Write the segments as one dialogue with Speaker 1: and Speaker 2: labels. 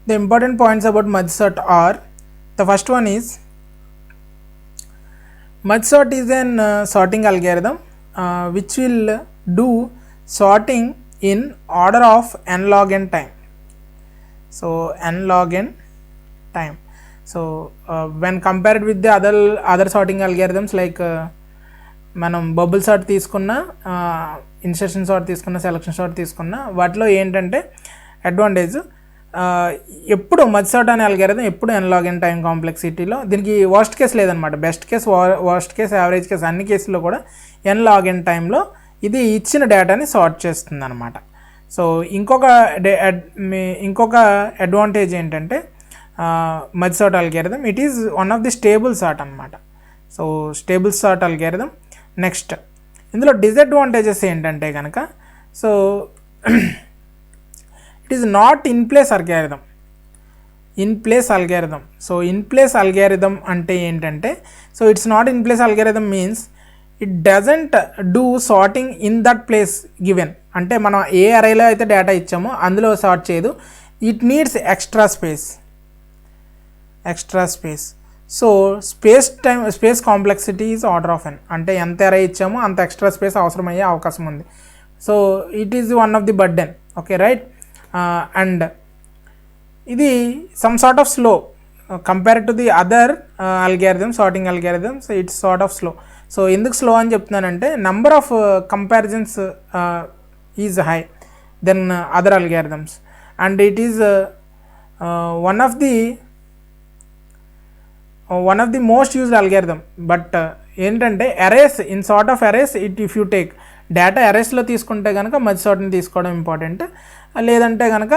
Speaker 1: The important points about merge sort are, the first one is merge sort is an sorting algorithm which will do sorting in order of n log n time. So n log n time. So when compared with the other sorting algorithms like మనం bubble sort తీసుకున్న, insertion sort తీసుకున్న, selection sort తీసుకున్న, వాటిలో ఏంటంటే advantage ఎప్పుడు merge sort అనే algorithm ఎప్పుడు n log n time కాంప్లెక్సిటీలో దీనికి వర్స్ట్ కేస్ లేదనమాట. Best case, worst case, average case అన్ని కేసుల్లో కూడా n log n టైంలో ఇది ఇచ్చిన డేటాని సార్ట్ చేస్తుంది అనమాట. సో ఇంకొక అడ్వాంటేజ్ ఏంటంటే merge sort algorithm it is one of the stable sort అనమాట. So stable sort algorithm. Next ఇందులో డిసడ్వాంటేజెస్ ఏంటంటే కనుక, so it is not in place algorithm. So in place algorithm అంటే ఏంటంటే, so it's not in place algorithm means it doesn't do sorting in that place given. అంటే మనం ఏ అరేలో అయితే data ఇచ్చామో అందులో సార్ట్ చేయదు. It needs extra space. So space complexity is order of n. అంటే ఎంత అరే ఇచ్చామో అంత ఎక్స్ట్రా స్పేస్ అవసరమయ్యే అవకాశం ఉంది. So it is one of the burden. Okay, right. And ఇది some sort of slow compare to the other algorithms, sorting algorithms. It's sort of slow. So ఎందుకు స్లో అని చెప్తున్నానంటే number of comparisons is high then other algorithms, and it is one of the most used algorithm. But ఏంటంటే arrays, in sort of arrays, if you take data అరేస్లో తీసుకుంటే కనుక merge సార్ట్ని తీసుకోవడం important. లేదంటే కనుక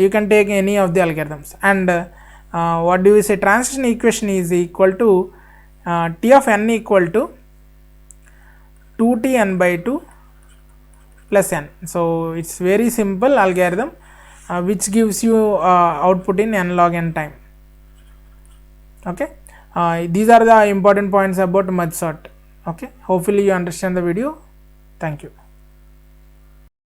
Speaker 1: you can take any of the algorithms. And what do you say, transition equation is equal to T of n equal to 2Tn/2 plus n. So it's very simple algorithm which gives you output in n log n time. Okay, these are the important points about merge sort. Okay, hopefully you understand the video. Thank you.